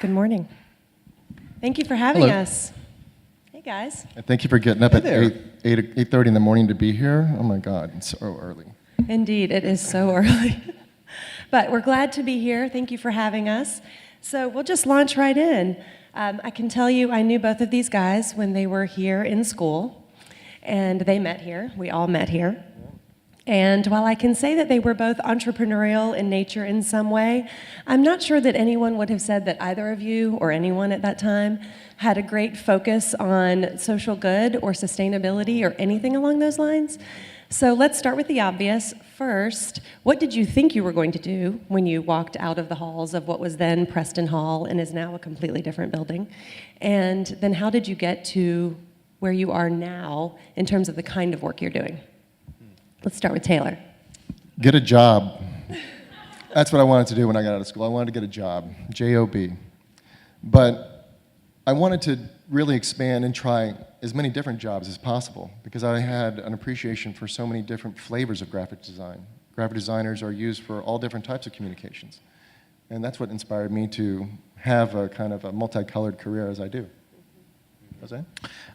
Good morning. Thank you for having us. Hey, guys. And thank you for getting up at there. 8:30 in the morning to be here. Oh my God, it's so early. Indeed, it is so early. But we're glad to be here. Thank you for having us. So we'll just launch right in. I can tell you I knew both of these guys when they were here in school, and they met here. We all met here. And while I can say that they were both entrepreneurial in nature in some way, I'm not sure that anyone would have said that either of you, or anyone at that time, had a great focus on social good or sustainability or anything along those lines. So let's start with the obvious. First, what did you think you were going to do when you walked out of the halls of what was then Preston Hall and is now a completely different building? And then how did you get to where you are now in terms of the kind of work you're doing? Let's start with Taylor. Get a job. That's what I wanted to do when I got out of school. I wanted to get a job, J-O-B. But I wanted to really expand and try as many different jobs as possible because I had an appreciation for so many different flavors of graphic design. Graphic designers are used for all different types of communications. And that's what inspired me to have a kind of a multicolored career as I do. Jose?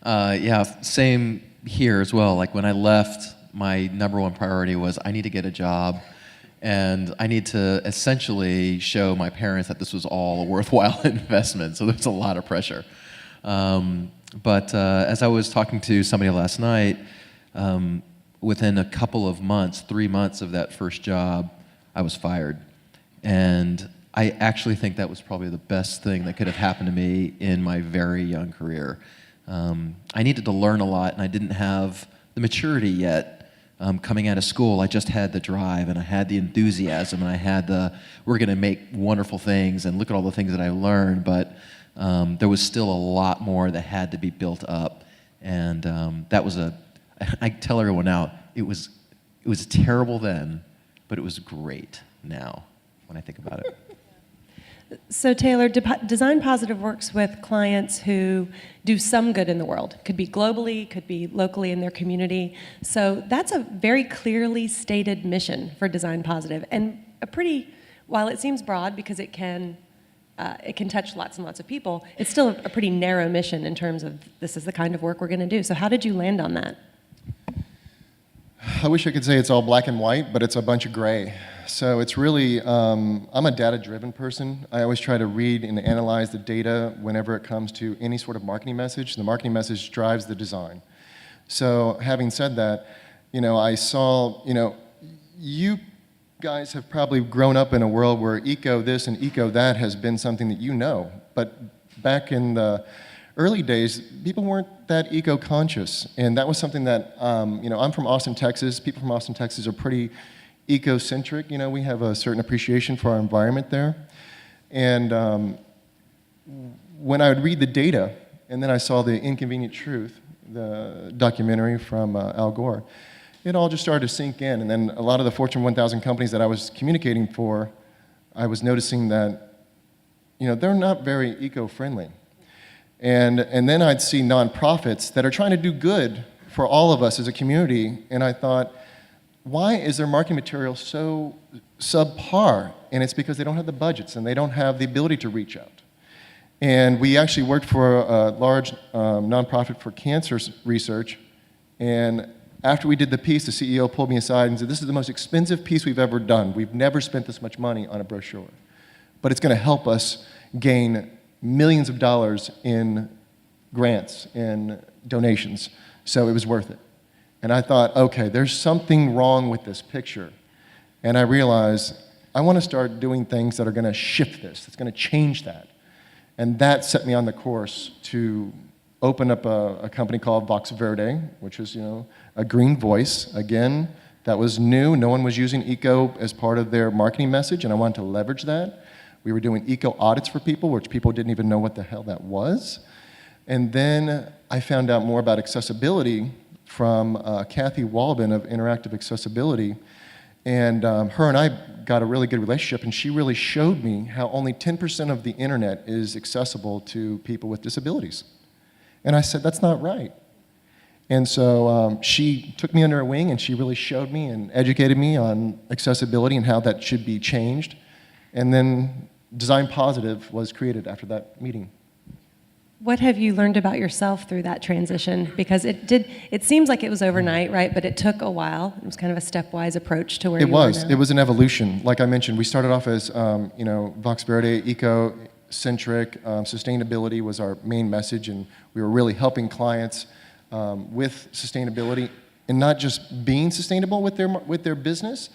Yeah, same here as well. Like when I left, my number one priority was I need to get a job and I need to essentially show my parents that this was all a worthwhile investment. So there's a lot of pressure. But as I was talking to somebody last night, within a couple of months, 3 months of that first job, I was fired. And I actually think that was probably the best thing that could have happened to me in my very young career. I needed to learn a lot, and I didn't have the maturity yet. Coming out of school, I just had the drive, and I had the enthusiasm, and I had the, we're going to make wonderful things, and look at all the things that I learned, but there was still a lot more that had to be built up, and that was I tell everyone now, it was terrible then, but it was great now, when I think about it. So Taylor, Design Positive works with clients who do some good in the world. Could be globally, could be locally in their community. So that's a very clearly stated mission for Design Positive, and a pretty, while it seems broad because it can touch lots and lots of people, it's still a pretty narrow mission in terms of this is the kind of work we're going to do. So how did you land on that? I wish I could say it's all black and white, but it's a bunch of gray. So it's really, I'm a data-driven person. I always try to read and analyze the data whenever it comes to any sort of marketing message. The marketing message drives the design. So having said that, I saw, you guys have probably grown up in a world where eco this and eco that has been something that you know. But back in the early days, people weren't that eco-conscious. And that was something that, I'm from Austin, Texas. People from Austin, Texas are pretty eco-centric. We have a certain appreciation for our environment there. And when I would read the data, and then I saw The Inconvenient Truth, the documentary from Al Gore, it all just started to sink in. And then a lot of the Fortune 1000 companies that I was communicating for, I was noticing that, they're not very eco-friendly. And then I'd see nonprofits that are trying to do good for all of us as a community, and I thought, why is their marketing material so subpar? And it's because they don't have the budgets and they don't have the ability to reach out. And we actually worked for a large nonprofit for cancer research, and after we did the piece, the CEO pulled me aside and said, this is the most expensive piece we've ever done. We've never spent this much money on a brochure. But it's going to help us gain millions of dollars in grants and donations, so it was worth it. And I thought, okay, there's something wrong with this picture. And I realized I want to start doing things that are going to shift this, that's going to change that. And that set me on the course to open up a company called Vox Verde, which is, a green voice. Again, that was new. No one was using eco as part of their marketing message, and I wanted to leverage that. We were doing eco audits for people, which people didn't even know what the hell that was. And then I found out more about accessibility from Kathy Walbin of Interactive Accessibility. And her and I got a really good relationship, and she really showed me how only 10% of the internet is accessible to people with disabilities. And I said, that's not right. And so she took me under her wing, and she really showed me and educated me on accessibility and how that should be changed. And then Design Positive was created after that meeting. What have you learned about yourself through that transition? Because it seems like it was overnight, right? But it took a while. It was kind of a stepwise approach to where you are now. It was an evolution. Like I mentioned, we started off as, Vox Verde, eco-centric, sustainability was our main message, and we were really helping clients with sustainability, and not just being sustainable with their business,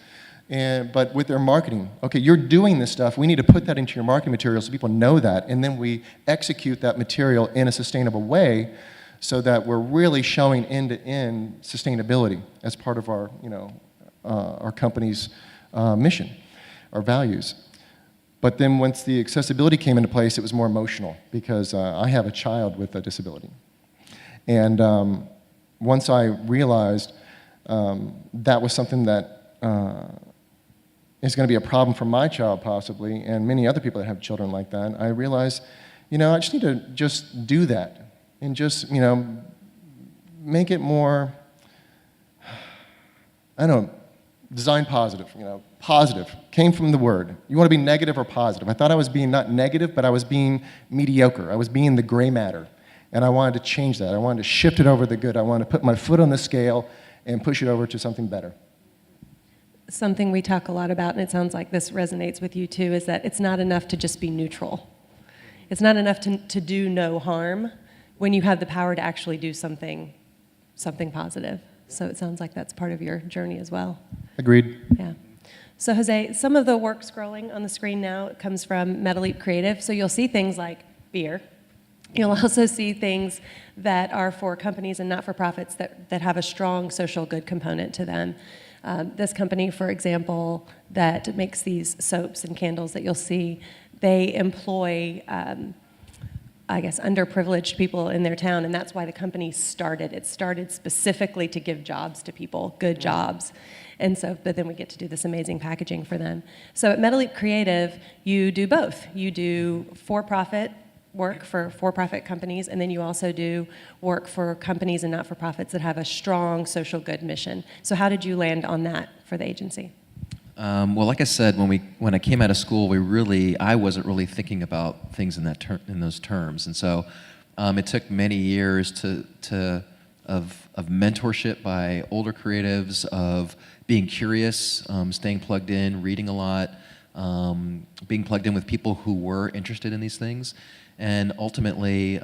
but with their marketing. Okay, you're doing this stuff. We need to put that into your marketing material so people know that, and then we execute that material in a sustainable way so that we're really showing end-to-end sustainability as part of our company's mission, our values. But then once the accessibility came into place, it was more emotional because I have a child with a disability. And once I realized that was something that is going to be a problem for my child possibly, and many other people that have children like that, I realized, I just need to just do that and just, make it more, design positive, positive. Came from the word. You want to be negative or positive? I thought I was being not negative, but I was being mediocre. I was being the gray matter. And I wanted to change that. I wanted to shift it over to the good. I wanted to put my foot on the scale and push it over to something better. Something we talk a lot about, and it sounds like this resonates with you too, is that it's not enough to just be neutral. It's not enough to do no harm when you have the power to actually do something positive. So it sounds like that's part of your journey as well. Agreed. Yeah. So Jose, some of the work scrolling on the screen now comes from Metaleap Creative. So you'll see things like beer. You'll also see things that are for companies and not-for-profits that have a strong social good component to them. This company, for example, that makes these soaps and candles that you'll see, they employ, underprivileged people in their town, and that's why the company started. It started specifically to give jobs to people, good jobs. And so, but then we get to do this amazing packaging for them. So at Metaleap Creative, you do both. You do for-profit work for for-profit companies, and then you also do work for companies and not-for-profits that have a strong social good mission. So how did you land on that for the agency? Well, like I said, when I came out of school, I wasn't really thinking about things in those terms, and so it took many years of mentorship by older creatives, of being curious, staying plugged in, reading a lot, being plugged in with people who were interested in these things. And ultimately,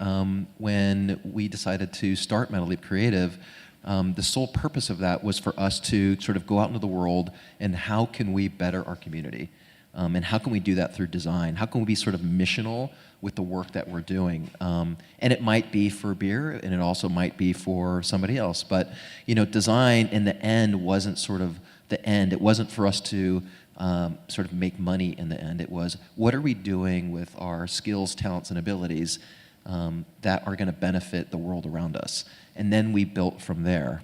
when we decided to start Metaleap Creative, the sole purpose of that was for us to sort of go out into the world and how can we better our community? And how can we do that through design? How can we be sort of missional with the work that we're doing? And it might be for beer, and it also might be for somebody else. But design in the end wasn't sort of the end. It wasn't for us to sort of make money in the end. It was, what are we doing with our skills, talents, and abilities that are going to benefit the world around us? And then we built from there.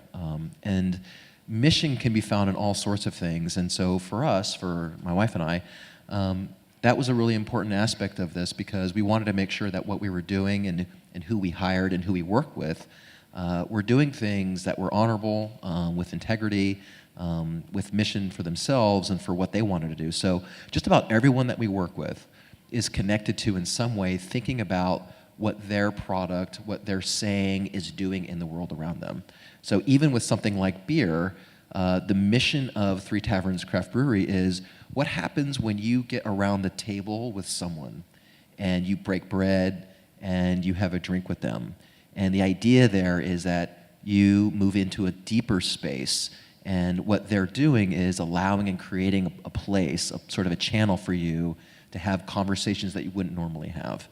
And mission can be found in all sorts of things. And so for us, for my wife and I, that was a really important aspect of this, because we wanted to make sure that what we were doing and who we hired and who we worked with were doing things that were honorable, with integrity, with mission for themselves and for what they wanted to do. So just about everyone that we work with is connected to, in some way, thinking about what their product, what they're saying is doing in the world around them. So even with something like beer, the mission of Three Taverns Craft Brewery is, what happens when you get around the table with someone and you break bread and you have a drink with them? And the idea there is that you move into a deeper space, and what they're doing is allowing and creating a place, sort of a channel for you to have conversations that you wouldn't normally have.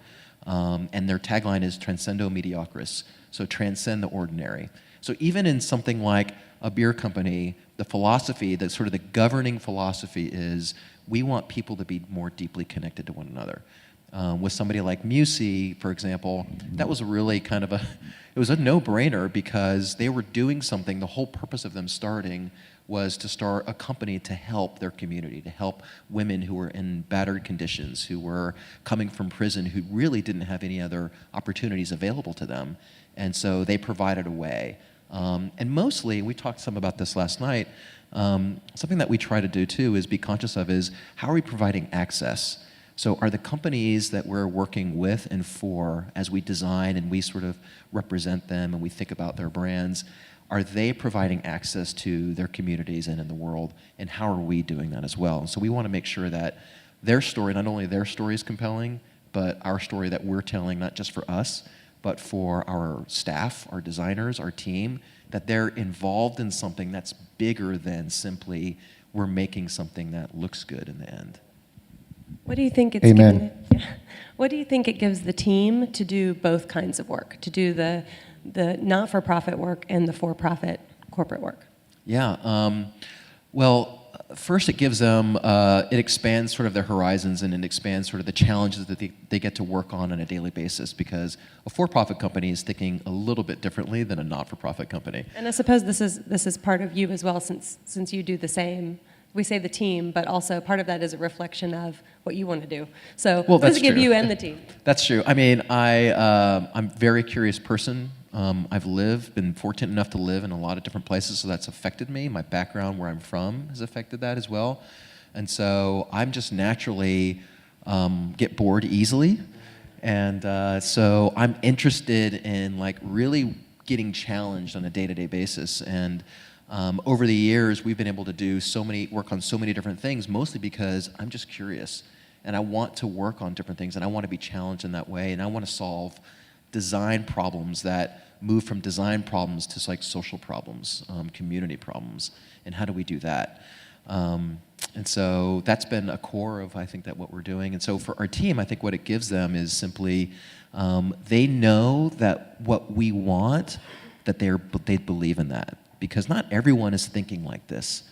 And their tagline is Transcendo Mediocris, so transcend the ordinary. So even in something like a beer company, the philosophy, the sort of the governing philosophy is, we want people to be more deeply connected to one another. With somebody like Musi, for example, that was really kind of it was a no-brainer, because they were doing something. The whole purpose of them starting was to start a company to help their community, to help women who were in battered conditions, who were coming from prison, who really didn't have any other opportunities available to them. And so they provided a way. And mostly, we talked some about this last night, something that we try to do too is be conscious of is how are we providing access? So are the companies that we're working with and for, as we design and we sort of represent them and we think about their brands, are they providing access to their communities and in the world? And how are we doing that as well? So we want to make sure that their story, not only their story is compelling, but our story that we're telling, not just for us, but for our staff, our designers, our team, that they're involved in something that's bigger than simply we're making something that looks good in the end. What do you think it's Amen. What do you think it gives the team to do both kinds of work, to do the not-for-profit work and the for-profit corporate work? Yeah. Well, first it gives them, it expands sort of their horizons and it expands sort of the challenges that they get to work on a daily basis because a for-profit company is thinking a little bit differently than a not-for-profit company. And I suppose this is part of you as well, since you do the same. We say the team, but also part of that is a reflection of what you want to do. So Well, what does that's it give true. you and the team? That's true. I mean, I'm a very curious person. I've been fortunate enough to live in a lot of different places, so that's affected me. My background, where I'm from, has affected that as well. And so I'm just naturally get bored easily. And so I'm interested in like really getting challenged on a day-to-day basis. And over the years, we've been able to do work on so many different things, mostly because I'm just curious. And I want to work on different things, and I want to be challenged in that way. And I want to solve design problems that move from design problems to like social problems, community problems. And how do we do that? And so that's been a core of, I think, that what we're doing. And so for our team, I think what it gives them is simply they know that what we want, that they believe in that. Because not everyone is thinking like this.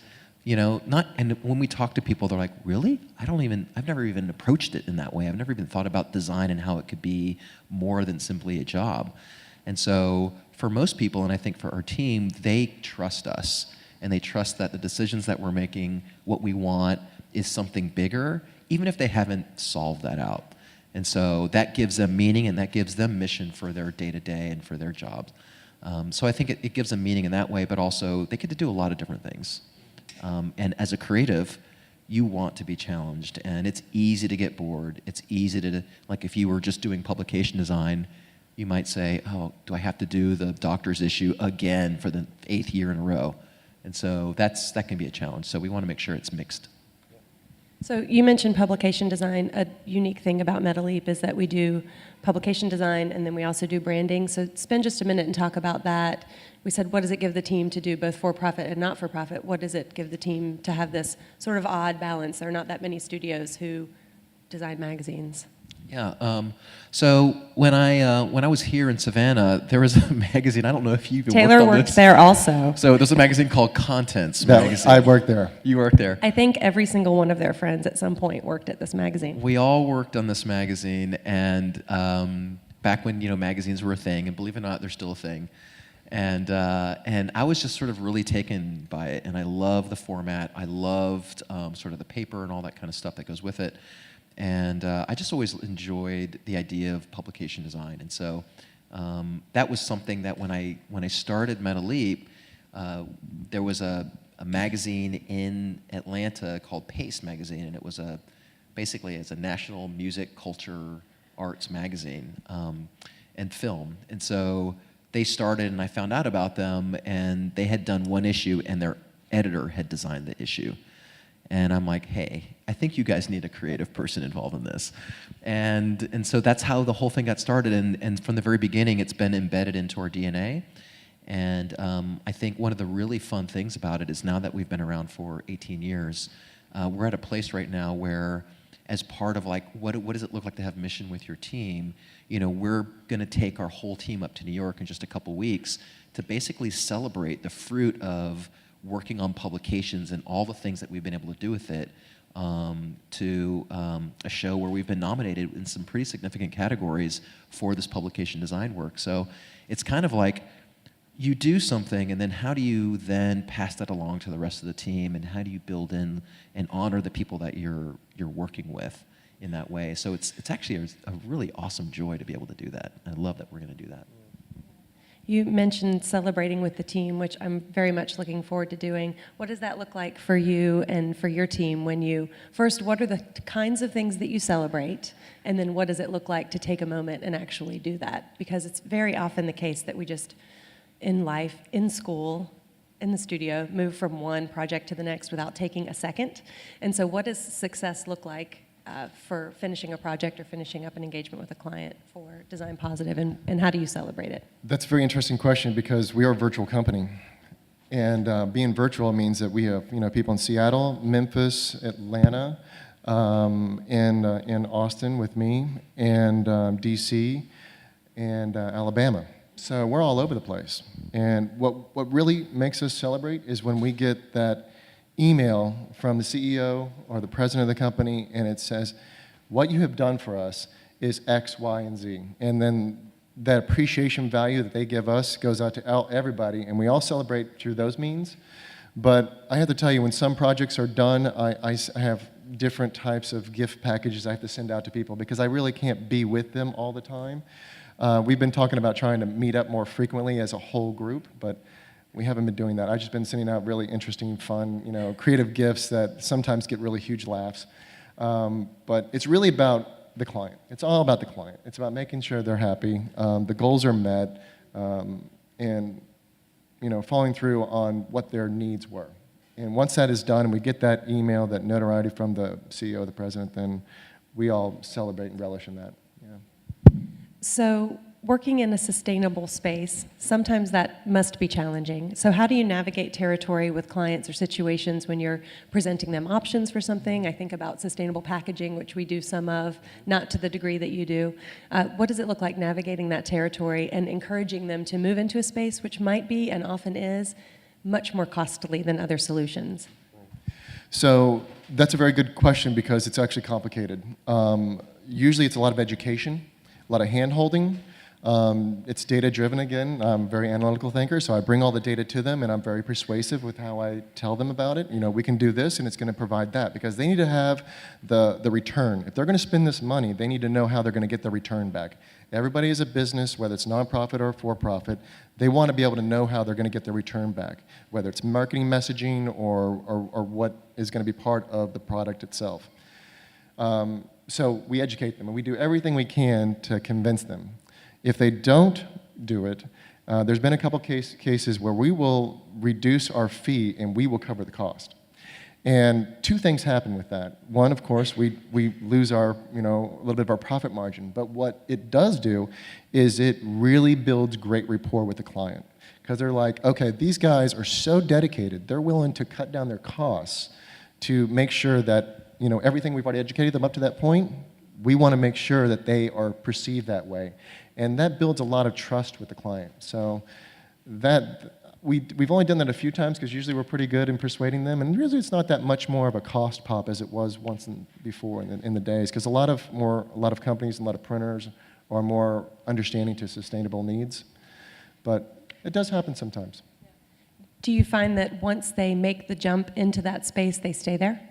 You know, and when we talk to people, they're like, really? I've never even approached it in that way. I've never even thought about design and how it could be more than simply a job. And so for most people, and I think for our team, they trust us. And they trust that the decisions that we're making, what we want, is something bigger, even if they haven't solved that out. And so that gives them meaning and that gives them mission for their day-to-day and for their jobs. So I think it gives them meaning in that way, but also they get to do a lot of different things. And as a creative, you want to be challenged, and it's easy to get bored. It's easy to, like if you were just doing publication design, you might say, oh, do I have to do the doctor's issue again for the 8th year in a row? And so that can be a challenge. So we want to make sure it's mixed. So you mentioned publication design. A unique thing about Metaleap is that we do publication design and then we also do branding. So spend just a minute and talk about that. We said, what does it give the team to do both for-profit and not-for-profit? What does it give the team to have this sort of odd balance? There are not that many studios who design magazines. Yeah. So when I was here in Savannah, there was a magazine. I don't know if you even Taylor worked on worked this. there also. So there's a magazine called Contents Magazine. I worked there. You worked there. I think every single one of their friends at some point worked at this magazine. We all worked on this magazine, and back when magazines were a thing, and believe it or not, they're still a thing. And I was just sort of really taken by it, and I loved the format. I loved sort of the paper and all that kind of stuff that goes with it. And I just always enjoyed the idea of publication design. And so that was something that when I started Metaleap, there was a magazine in Atlanta called Pace Magazine, and it was basically a national music, culture, arts magazine and film. And so they started, and I found out about them, and they had done one issue, and their editor had designed the issue. And I'm like, hey, I think you guys need a creative person involved in this. And so that's how the whole thing got started. And from the very beginning, it's been embedded into our DNA. And I think one of the really fun things about it is now that we've been around for 18 years, we're at a place right now where as part of like, what does it look like to have mission with your team? We're going to take our whole team up to New York in just a couple weeks to basically celebrate the fruit of working on publications and all the things that we've been able to do with it to a show where we've been nominated in some pretty significant categories for this publication design work. So it's kind of like you do something, and then how do you then pass that along to the rest of the team, and how do you build in and honor the people that you're working with in that way? So it's actually a really awesome joy to be able to do that. I love that we're going to do that. You mentioned celebrating with the team, which I'm very much looking forward to doing. What does that look like for you and for your team when you, first, what are the kinds of things that you celebrate? And then what does it look like to take a moment and actually do that? Because it's very often the case that we just, in life, in school, in the studio, move from one project to the next without taking a second. And so what does success look like for finishing a project or finishing up an engagement with a client for Design Positive, and how do you celebrate it? That's a very interesting question because we are a virtual company. And being virtual means that we have people in Seattle, Memphis, Atlanta, in Austin with me, and DC, and Alabama. So we're all over the place. And what really makes us celebrate is when we get that email from the CEO or the president of the company, and it says, what you have done for us is X, Y, and Z. And then that appreciation value that they give us goes out to everybody, and we all celebrate through those means. But I have to tell you, when some projects are done, I have different types of gift packages I have to send out to people because I really can't be with them all the time. We've been talking about trying to meet up more frequently as a whole group, but we haven't been doing that. I've just been sending out really interesting, fun, creative gifts that sometimes get really huge laughs. But it's really about the client. It's all about the client. It's about making sure they're happy, the goals are met, and following through on what their needs were. And once that is done and we get that email, that notoriety from the CEO, the president, then we all celebrate and relish in that. Yeah. So working in a sustainable space, sometimes that must be challenging. So how do you navigate territory with clients or situations when you're presenting them options for something? I think about sustainable packaging, which we do some of, not to the degree that you do. What does it look like navigating that territory and encouraging them to move into a space which might be, and often is, much more costly than other solutions? So that's a very good question because it's actually complicated. Usually it's a lot of education, a lot of hand-holding. It's data-driven again. I'm a very analytical thinker, so I bring all the data to them, and I'm very persuasive with how I tell them about it. We can do this, and it's going to provide that, because they need to have the return. If they're going to spend this money, they need to know how they're going to get the return back. Everybody is a business, whether it's nonprofit or for-profit, they want to be able to know how they're going to get their return back, whether it's marketing messaging or what is going to be part of the product itself. So we educate them, and we do everything we can to convince them. If they don't do it, there's been a couple cases where we will reduce our fee and we will cover the cost. And two things happen with that. One, of course, we lose our, a little bit of our profit margin. But what it does do is it really builds great rapport with the client. Because they're like, okay, these guys are so dedicated, they're willing to cut down their costs to make sure that, everything we've already educated them up to that point, we want to make sure that they are perceived that way. And that builds a lot of trust with the client. So we've only done that a few times because usually we're pretty good in persuading them. And really it's not that much more of a cost pop as it was once before in the days. Because a lot of companies and a lot of printers are more understanding to sustainable needs. But it does happen sometimes. Do you find that once they make the jump into that space, they stay there?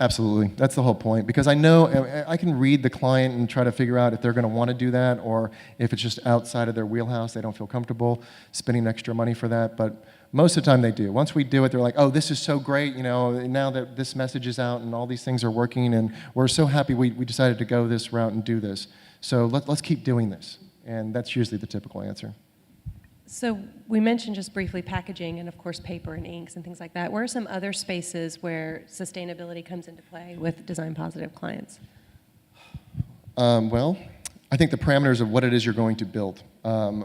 Absolutely. That's the whole point. Because I know I can read the client and try to figure out if they're going to want to do that or if it's just outside of their wheelhouse, they don't feel comfortable spending extra money for that. But most of the time they do. Once we do it, they're like, oh, this is so great, now that this message is out and all these things are working and we're so happy we decided to go this route and do this. So let's keep doing this. And that's usually the typical answer. So we mentioned just briefly packaging and, of course, paper and inks and things like that. Where are some other spaces where sustainability comes into play with Design Positive clients? Well, I think the parameters of what it is you're going to build.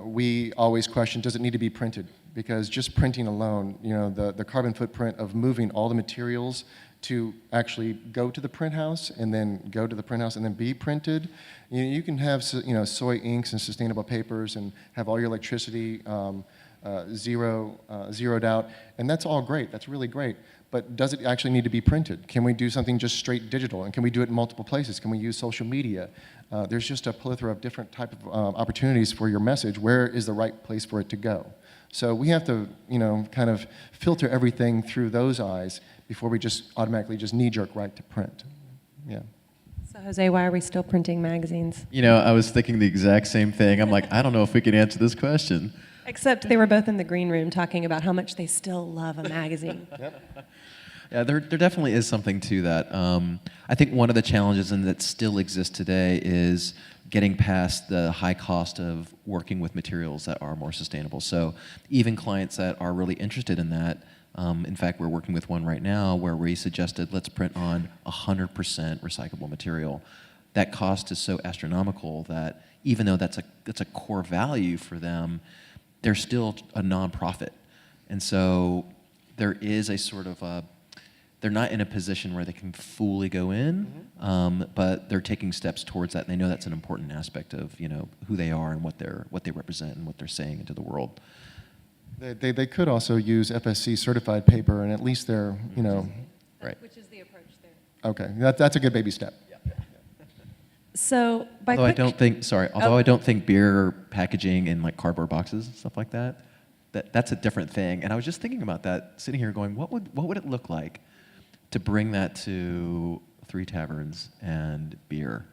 We always question, does it need to be printed? Because just printing alone, the carbon footprint of moving all the materials to actually go to the print house and then go to the print house and then be printed. You can have soy inks and sustainable papers and have all your electricity zeroed out, and that's all great. That's really great. But does it actually need to be printed? Can we do something just straight digital? And can we do it in multiple places? Can we use social media? There's just a plethora of different type of opportunities for your message. Where is the right place for it to go? So we have to, kind of filter everything through those eyes before we just automatically just knee-jerk right to print. Yeah. So Jose, why are we still printing magazines? I was thinking the exact same thing. I'm like, I don't know if we can answer this question. Except they were both in the green room talking about how much they still love a magazine. Yeah, there definitely is something to that. I think one of the challenges, and that still exists today, is getting past the high cost of working with materials that are more sustainable. So even clients that are really interested in that, in fact, we're working with one right now where we suggested let's print on 100% recyclable material. That cost is so astronomical that even though that's a core value for them, they're still a nonprofit. And so there is a sort of they're not in a position where they can fully go in, but they're taking steps towards that, and they know that's an important aspect of who they are and what they represent and what they're saying into the world. They could also use FSC certified paper, and at least they're Right. Which is the approach there. okay. That's a good baby step. So by Although quick, I don't think beer packaging in like cardboard boxes and stuff like that's a different thing. And I was just thinking about that, sitting here going, what would it look like to bring that to Three Taverns and beer,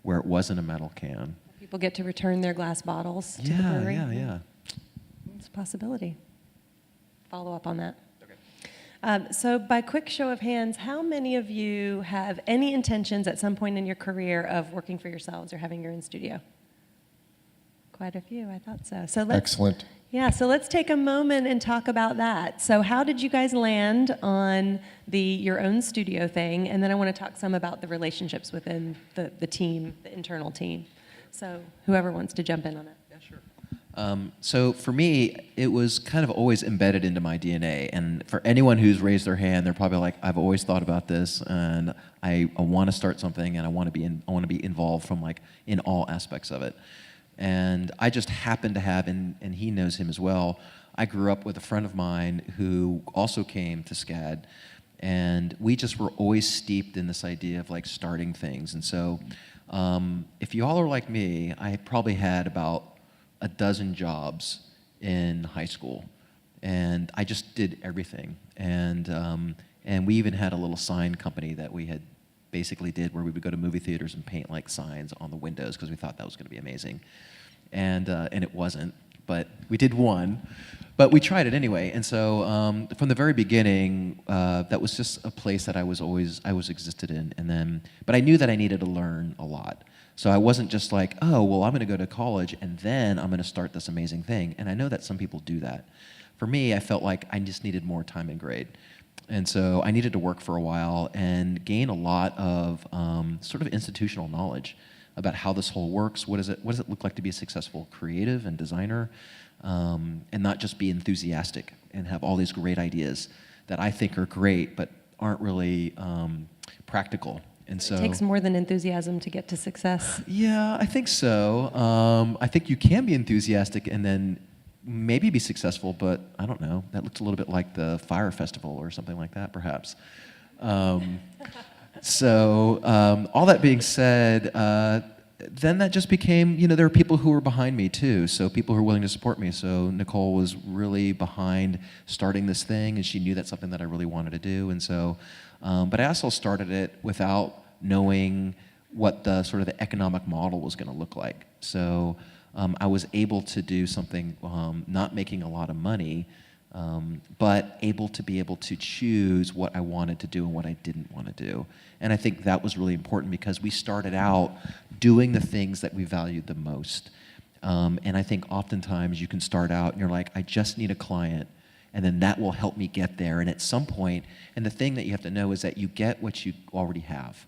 where it wasn't a metal can? people get to return their glass bottles to the brewery. Yeah. It's a possibility. Follow up on that. So by quick show of hands, how many of you have any intentions at some point in your career of working for yourselves or having your own studio? Quite a few, I thought so. Excellent. Yeah, so let's take a moment and talk about that. So how did you guys land on your own studio thing? And then I want to talk some about the relationships within the team, the internal team. So whoever wants to jump in on it. Yeah, sure. So for me, it was kind of always embedded into my DNA. And for anyone who's raised their hand, they're probably like, I've always thought about this, and I want to start something, and I want to be involved from like in all aspects of it. And I just happened to have, and he knows him as well, I grew up with a friend of mine who also came to SCAD, and we just were always steeped in this idea of like starting things. And so if you all are like me, I probably had about a dozen jobs in high school, and I just did everything. And we even had a little sign company that we had basically did where we would go to movie theaters and paint like signs on the windows because we thought that was going to be amazing. And it wasn't, but we did one. But we tried it anyway. And so from the very beginning, that was just a place that I was existed in. But I knew that I needed to learn a lot. So I wasn't just like, oh, well, I'm going to go to college and then I'm going to start this amazing thing. And I know that some people do that. For me, I felt like I just needed more time in grade. And so I needed to work for a while and gain a lot of sort of institutional knowledge about how this whole works. What does it look like to be a successful creative and designer, and not just be enthusiastic and have all these great ideas that I think are great but aren't really practical. And so It takes more than enthusiasm to get to success. Yeah, I think so. I think you can be enthusiastic and then maybe be successful, but I don't know. That looks a little bit like the Fire Festival or something like that, perhaps. So all that being said, then that just became, there are people who were behind me too, so people who were willing to support me. So Nicole was really behind starting this thing, and she knew that's something that I really wanted to do. And so, but I also started it without knowing what the sort of the economic model was going to look like. So I was able to do something, not making a lot of money, but able to choose what I wanted to do and what I didn't want to do. And I think that was really important because we started out doing the things that we valued the most. And I think oftentimes you can start out and you're like, I just need a client, and then that will help me get there. And at some point, and the thing that you have to know is that you get what you already have.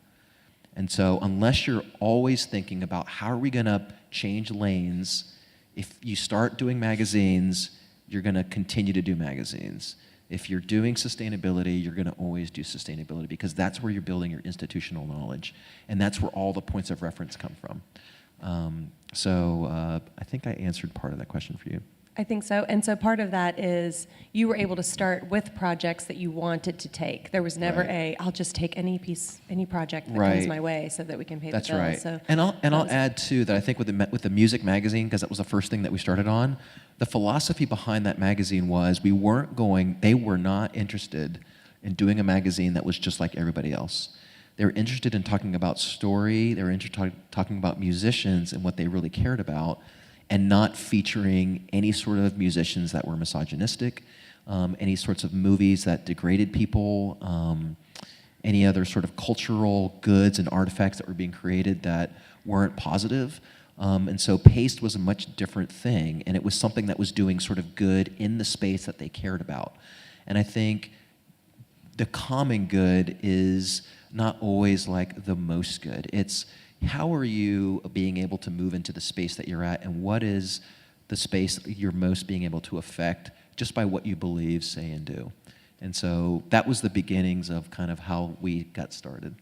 And so unless you're always thinking about how are we going to change lanes, if you start doing magazines, you're going to continue to do magazines. If you're doing sustainability, you're going to always do sustainability because that's where you're building your institutional knowledge, and that's where all the points of reference come from. So I think I answered part of that question for you. I think so. And so part of that is you were able to start with projects that you wanted to take. There was never I'll just take any project that comes my way so that we can pay the bills. That's right. So and I'll add too that I think with the music magazine, because that was the first thing that we started on, the philosophy behind that magazine was they were not interested in doing a magazine that was just like everybody else. They were interested in talking about story. They were interested in talking about musicians and what they really cared about. and not featuring any sort of musicians that were misogynistic, any sorts of movies that degraded people, any other sort of cultural goods and artifacts that were being created that weren't positive. And so Paste was a much different thing, and it was something that was doing sort of good in the space that they cared about. And I think the common good is not always like the most good. It's how are you being able to move into the space that you're at, and what is the space you're most being able to affect just by what you believe, say, and do. And so that was the beginnings of kind of how we got started.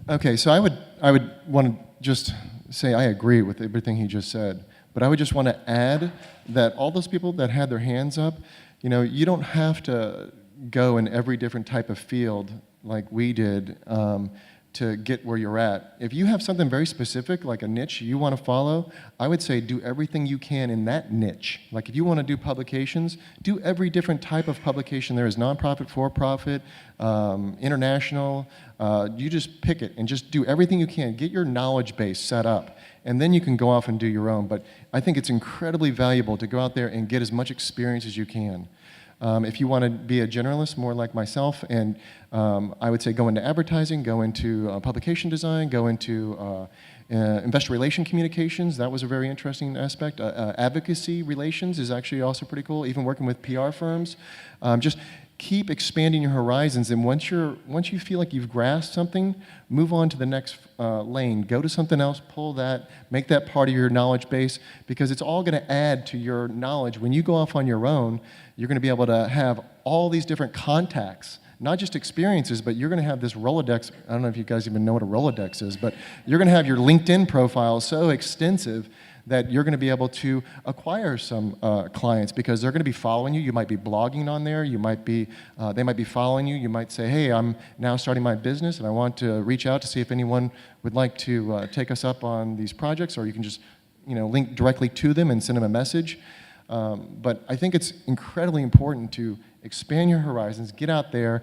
Okay, so I would want to just say I agree with everything he just said, but I would just want to add that all those people that had their hands up, you know, you don't have to go in every different type of field like we did to get where you're at. If you have something very specific, like a niche you want to follow, I would say do everything you can in that niche. Like if you want to do publications, do every different type of publication there is, nonprofit, for-profit, international. You just pick it and just do everything you can. Get your knowledge base set up, and then you can go off and do your own. But I think it's incredibly valuable to go out there and get as much experience as you can. If you want to be a generalist, more like myself, and I would say go into advertising, go into publication design, go into investor relation communications. That was a very interesting aspect. Advocacy relations is actually also pretty cool, even working with PR firms. Just keep expanding your horizons, and once you feel like you've grasped something, move on to the next lane. Go to something else, pull that, make that part of your knowledge base, because it's all going to add to your knowledge. When you go off on your own, you're going to be able to have all these different contacts, not just experiences, but you're going to have this Rolodex. I don't know if you guys even know what a Rolodex is, but you're going to have your LinkedIn profile so extensive that you're going to be able to acquire some clients, because they're going to be following you. You might be blogging on there. You might be, they might be following you. You might say, hey, I'm now starting my business, and I want to reach out to see if anyone would like to take us up on these projects, or you can just link directly to them and send them a message. But I think it's incredibly important to expand your horizons, get out there.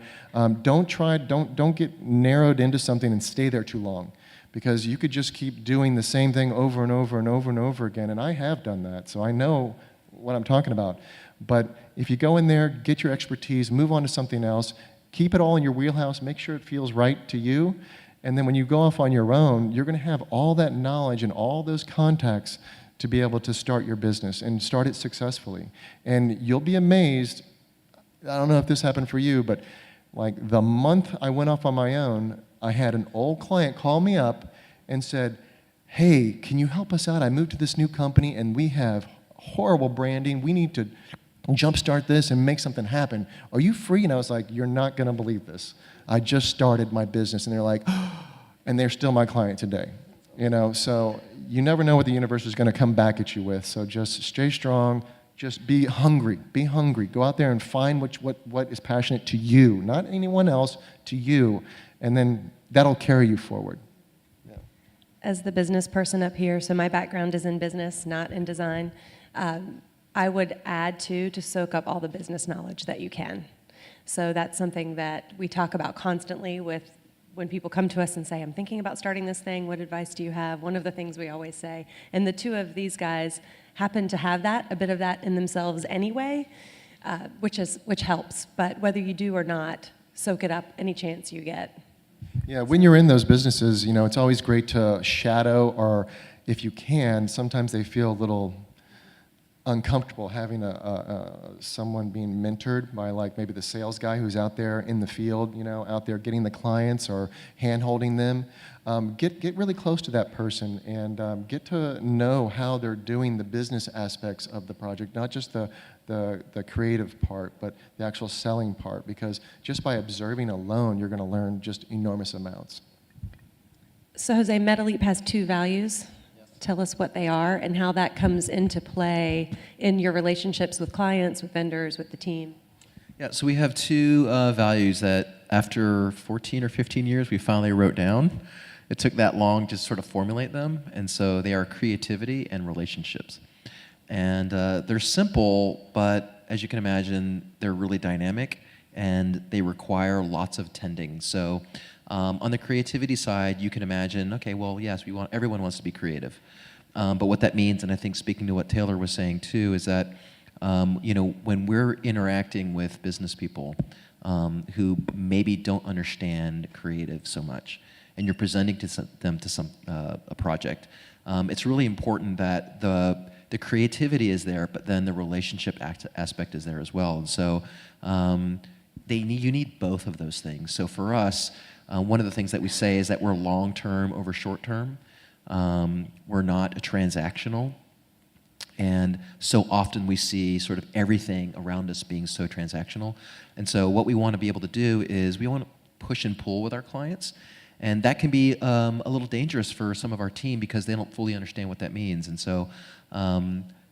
Don't get narrowed into something and stay there too long, because you could just keep doing the same thing over and over and over and over again. And I have done that, so I know what I'm talking about. But if you go in there, get your expertise, move on to something else, keep it all in your wheelhouse, make sure it feels right to you. And then when you go off on your own, you're going to have all that knowledge and all those contacts to be able to start your business and start it successfully. And you'll be amazed. I don't know if this happened for you, but like the month I went off on my own, I had an old client call me up and said, hey, can you help us out? I moved to this new company and we have horrible branding. We need to jumpstart this and make something happen. Are you free? And I was like, you're not going to believe this. I just started my business. And they're like, oh, and they're still my client today. So you never know what the universe is going to come back at you with. So just stay strong. Just be hungry. Be hungry. Go out there and find what is passionate to you, not anyone else, to you, and then that'll carry you forward. Yeah. As the business person up here, so my background is in business, not in design, I would add to soak up all the business knowledge that you can. So that's something that we talk about constantly with when people come to us and say, I'm thinking about starting this thing, what advice do you have? One of the things we always say, and the two of these guys happen to have a bit of that in themselves anyway, which helps. But whether you do or not, soak it up any chance you get. Yeah, when you're in those businesses, it's always great to shadow, or if you can, sometimes they feel a little uncomfortable having someone being mentored by like maybe the sales guy who's out there in the field, out there getting the clients or hand-holding them. Get really close to that person and get to know how they're doing the business aspects of the project, not just the creative part, but the actual selling part, because just by observing alone, you're going to learn just enormous amounts. So Jose, Metaleap has 2 values. Tell us what they are and how that comes into play in your relationships with clients, with vendors, with the team. Yeah, so we have 2 values that after 14 or 15 years we finally wrote down. It took that long to sort of formulate them, and so they are creativity and relationships. And they're simple, but as you can imagine, they're really dynamic, and they require lots of tending. So on the creativity side, you can imagine, okay, well, yes, everyone wants to be creative. But what that means, and I think speaking to what Taylor was saying too, is that when we're interacting with business people who maybe don't understand creative so much, and you're presenting to them to a project, it's really important that the creativity is there, but then the relationship aspect is there as well. And so you need both of those things. So for us, one of the things that we say is that we're long-term over short-term. We're not transactional. And so often we see sort of everything around us being so transactional. And so what we want to be able to do is we want to push and pull with our clients. And that can be a little dangerous for some of our team because they don't fully understand what that means. And so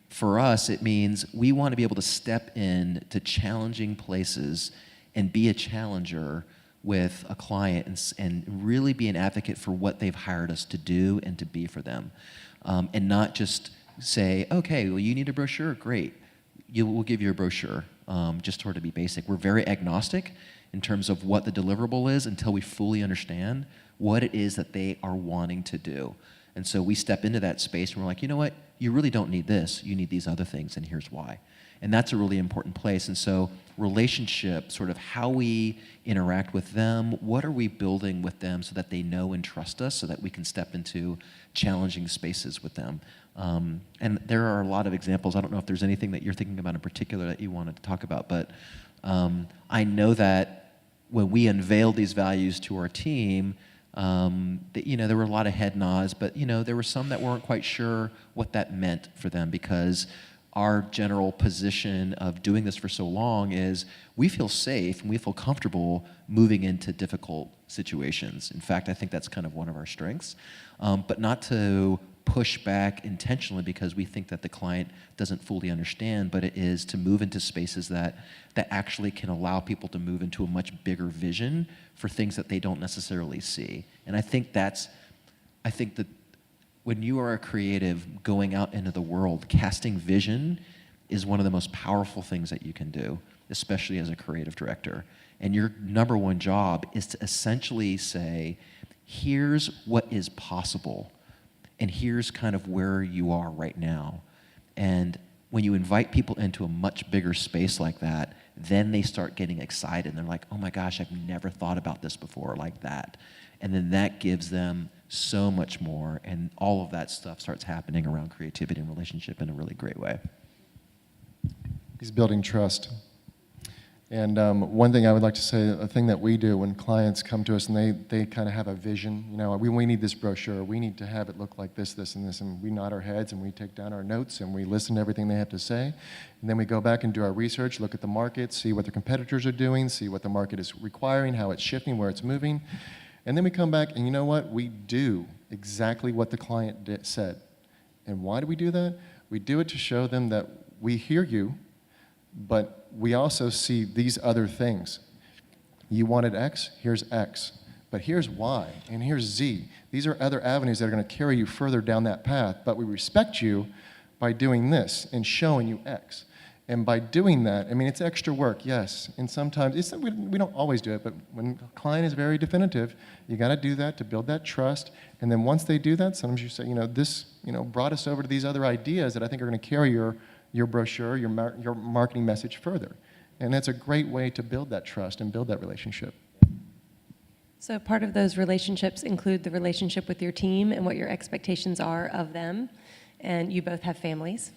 for us, it means we want to be able to step in to challenging places and be a challenger with a client and really be an advocate for what they've hired us to do and to be for them. And not just say, okay, well, you need a brochure? Great. We'll give you a brochure, just sort of be basic. We're very agnostic in terms of what the deliverable is until we fully understand what it is that they are wanting to do. And so we step into that space and we're like, you know what? You really don't need this. You need these other things, and here's why. And that's a really important place. And so relationship, sort of how we interact with them, what are we building with them so that they know and trust us so that we can step into challenging spaces with them. And there are a lot of examples. I don't know if there's anything that you're thinking about in particular that you wanted to talk about, but I know that when we unveiled these values to our team, there were a lot of head nods, but there were some that weren't quite sure what that meant for them, because our general position of doing this for so long is we feel safe and we feel comfortable moving into difficult situations. In fact, I think that's kind of one of our strengths, but not to push back intentionally because we think that the client doesn't fully understand, but it is to move into spaces that actually can allow people to move into a much bigger vision for things that they don't necessarily see. And I think that when you are a creative going out into the world, casting vision is one of the most powerful things that you can do, especially as a creative director. And your number one job is to essentially say, here's what is possible, and here's kind of where you are right now. And when you invite people into a much bigger space like that, then they start getting excited. And they're like, oh my gosh, I've never thought about this before like that. And then that gives them so much more. And all of that stuff starts happening around creativity and relationship in a really great way. He's building trust. And one thing I would like to say, a thing that we do when clients come to us and they kind of have a vision, we need this brochure, we need to have it look like this, this, and this, and we nod our heads and we take down our notes and we listen to everything they have to say. And then we go back and do our research, look at the market, see what the competitors are doing, see what the market is requiring, how it's shifting, where it's moving. And then we come back and you know what? We do exactly what the client said. And why do we do that? We do it to show them that we hear you, but we also see these other things. You wanted X, here's X. But here's Y, and here's Z. These are other avenues that are going to carry you further down that path, but we respect you by doing this and showing you X. And by doing that, it's extra work, yes. And sometimes, we don't always do it, but when a client is very definitive, you got to do that to build that trust. And then once they do that, sometimes you say, this brought us over to these other ideas that I think are going to carry your brochure, your marketing message further. And that's a great way to build that trust and build that relationship. So part of those relationships include the relationship with your team and what your expectations are of them. And you both have families.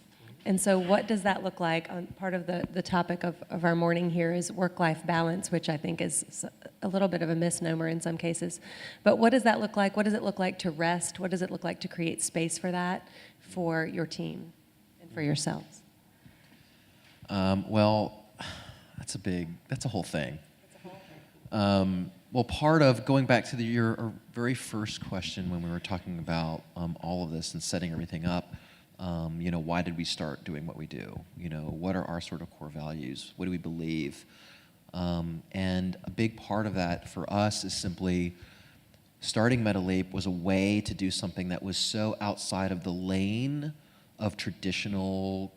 And so what does that look like? Part of the topic of our morning here is work-life balance, which I think is a little bit of a misnomer in some cases. But what does that look like? What does it look like to rest? What does it look like to create space for that for your team and for yourselves? Well, that's a whole thing. Well, part of going back to your very first question when we were talking about all of this and setting everything up, why did we start doing what we do? What are our sort of core values? What do we believe? And a big part of that for us is simply starting Metaleap was a way to do something that was so outside of the lane of traditional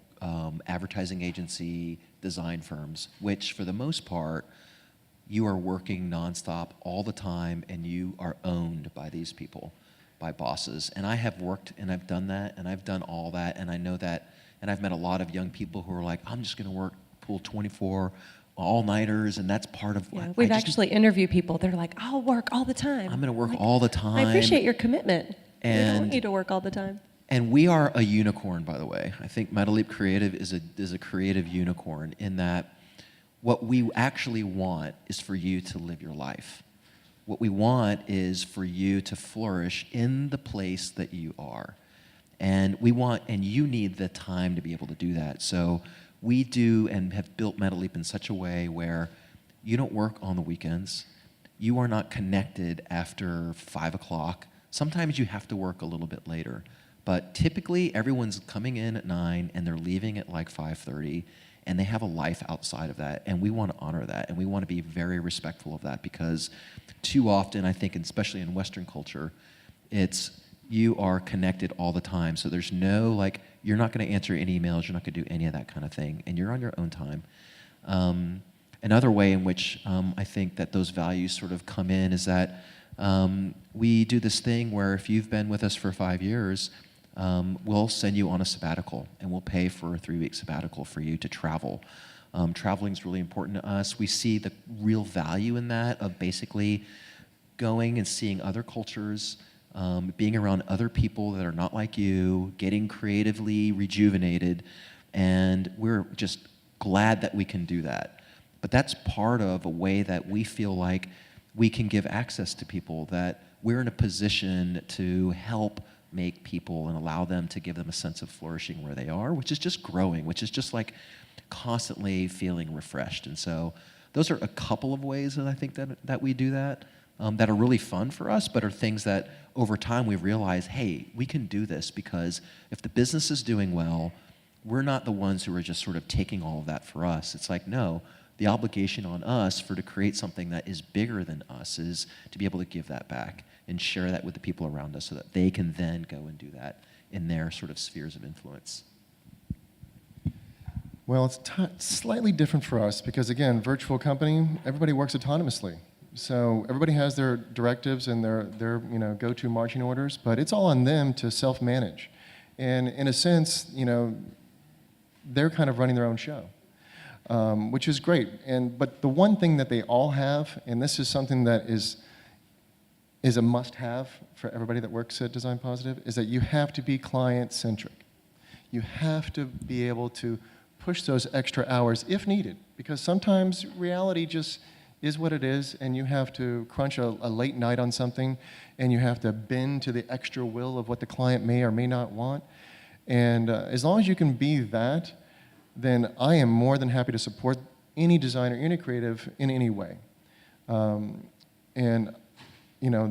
advertising agency design firms, which for the most part you are working nonstop all the time, and you are owned by these people, by bosses. And I have worked and I've done that, and I've done all that, and I know that, and I've met a lot of young people who are like, I'm just going to work, pull 24 all-nighters, and that's part of Yeah, what we've actually interviewed people. They're like, I'll work all the time. I'm going to work Like, all the time. I appreciate your commitment. We don't And want you to work all the time. And we are a unicorn, by the way. I think Metaleap Creative is a creative unicorn in that what we actually want is for you to live your life. What we want is for you to flourish in the place that you are. And you need the time to be able to do that. So we do and have built Metaleap in such a way where you don't work on the weekends. You are not connected after 5 o'clock. Sometimes you have to work a little bit later. But typically, everyone's coming in at 9 and they're leaving at like 5:30, and they have a life outside of that. And we want to honor that, and we want to be very respectful of that, because too often, I think, especially in Western culture, it's you are connected all the time. So there's no, like, you're not going to answer any emails, you're not going to do any of that kind of thing, and you're on your own time. Another way in which I think that those values sort of come in is that we do this thing where if you've been with us for 5 years, we'll send you on a sabbatical, and we'll pay for a 3-week sabbatical for you to travel. Traveling is really important to us. We see the real value in that, of basically going and seeing other cultures, being around other people that are not like you, getting creatively rejuvenated, and we're just glad that we can do that. But that's part of a way that we feel like we can give access to people, that we're in a position to help make people and allow them to give them a sense of flourishing where they are, which is just growing, which is just like constantly feeling refreshed. And so those are a couple of ways that I think that we do that, that are really fun for us, but are things that over time we realize, hey, we can do this, because if the business is doing well, we're not the ones who are just sort of taking all of that for us. It's like, no, the obligation on us to create something that is bigger than us is to be able to give that back and share that with the people around us so that they can then go and do that in their sort of spheres of influence. Well, it's slightly different for us because, again, virtual company, everybody works autonomously. So everybody has their directives and their go-to marching orders, but it's all on them to self-manage. And in a sense, they're kind of running their own show, which is great. But the one thing that they all have, and this is something that is a must-have for everybody that works at Design Positive, is that you have to be client-centric. You have to be able to push those extra hours if needed, because sometimes reality just is what it is, and you have to crunch a late night on something, and you have to bend to the extra will of what the client may or may not want. And as long as you can be that, then I am more than happy to support any designer, any creative in any way.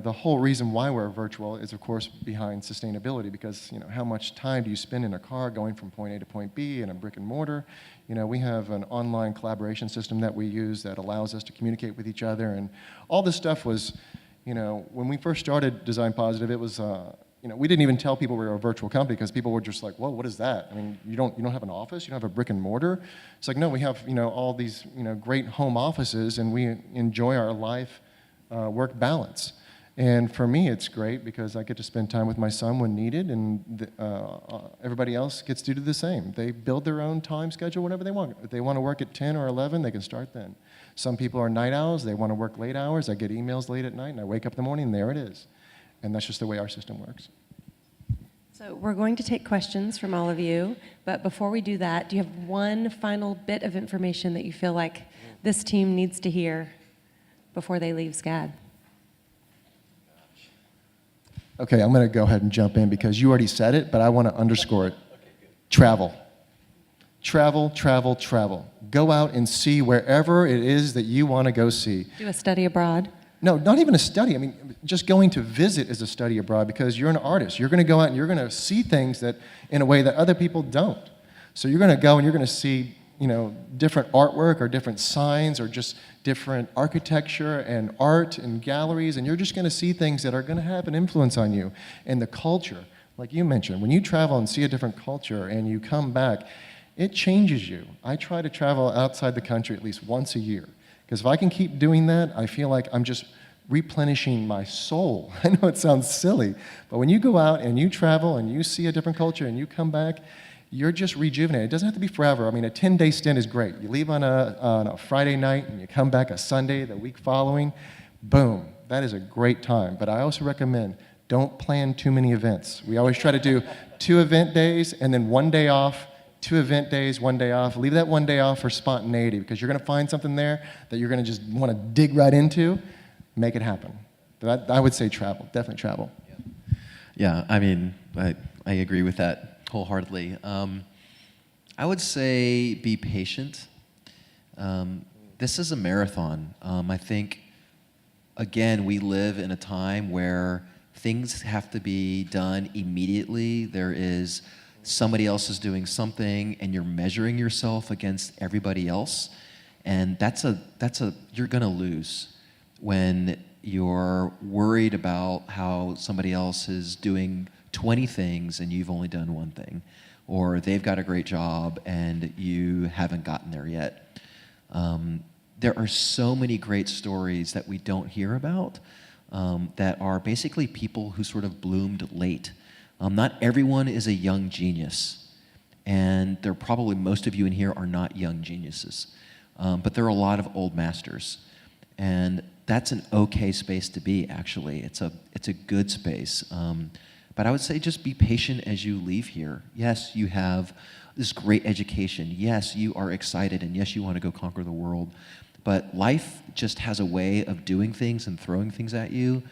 The whole reason why we're virtual is, of course, behind sustainability, because how much time do you spend in a car going from point A to point B in a brick and mortar? We have an online collaboration system that we use that allows us to communicate with each other, and all this stuff was, when we first started Design Positive, it was, we didn't even tell people we were a virtual company because people were just like, whoa, what is that? I mean, you don't have an office? You don't have a brick and mortar? It's like, no, we have, all these, great home offices, and we enjoy our life work balance. And for me, it's great because I get to spend time with my son when needed, and everybody else gets to do the same. They build their own time schedule whenever they want. If they want to work at 10 or 11, they can start then. Some people are night owls. They want to work late hours. I get emails late at night, and I wake up in the morning, and there it is. And that's just the way our system works. So we're going to take questions from all of you, but before we do that, do you have one final bit of information that you feel like this team needs to hear before they leave SCAD? Okay, I'm going to go ahead and jump in because you already said it, but I want to underscore it. Travel. Travel, travel, travel. Go out and see wherever it is that you want to go see. Do a study abroad? No, not even a study. I mean, just going to visit is a study abroad because you're an artist. You're going to go out and you're going to see things that in a way that other people don't. So you're going to go and you're going to see, different artwork or different signs or just different architecture and art and galleries, and you're just going to see things that are going to have an influence on you. And the culture, like you mentioned, when you travel and see a different culture and you come back, it changes you. I try to travel outside the country at least once a year Because if I can keep doing that, I feel like I'm just replenishing my soul. I know it sounds silly, but when you go out and you travel and you see a different culture and you come back, you're just rejuvenated. It doesn't have to be forever. I mean, a 10-day stint is great. You leave on a Friday night and you come back a Sunday the week following, boom, that is a great time. But I also recommend don't plan too many events. We always try to do 2 event days and then 1 day off, 2 event days, 1 day off. Leave that 1 day off for spontaneity because you're going to find something there that you're going to just want to dig right into. Make it happen. But I would say travel, definitely travel. Yeah, I mean, I agree with that wholeheartedly. I would say be patient. This is a marathon. I think, again, we live in a time where things have to be done immediately. There is somebody else is doing something, and you're measuring yourself against everybody else, and you're gonna lose when you're worried about how somebody else is doing 20 things and you've only done 1 thing, or they've got a great job and you haven't gotten there yet. There are so many great stories that we don't hear about that are basically people who sort of bloomed late. Not everyone is a young genius, and most of you in here are not young geniuses, but there are a lot of old masters, and that's an okay space to be, actually. It's a good space. But I would say just be patient as you leave here. Yes, you have this great education. Yes, you are excited, and yes, you want to go conquer the world. But life just has a way of doing things and throwing things at you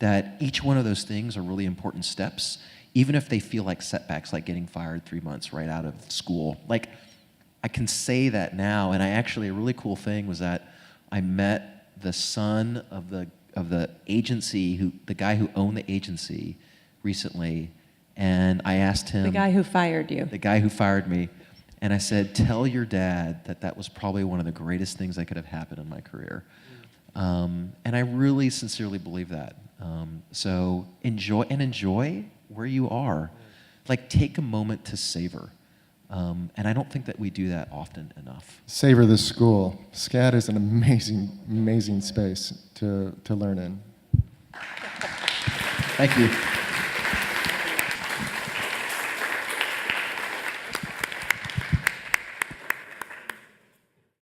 that each one of those things are really important steps, even if they feel like setbacks, like getting fired 3 months right out of school. Like, I can say that now, and a really cool thing was that I met the son of the agency, the guy who owned the agency recently, and I asked him... The guy who fired you. The guy who fired me. And I said, tell your dad that was probably one of the greatest things that could have happened in my career. And I really sincerely believe that. So enjoy where you are. Like, take a moment to savor. And I don't think that we do that often enough. Savor the school. SCAD is an amazing, amazing space to learn in. Thank you.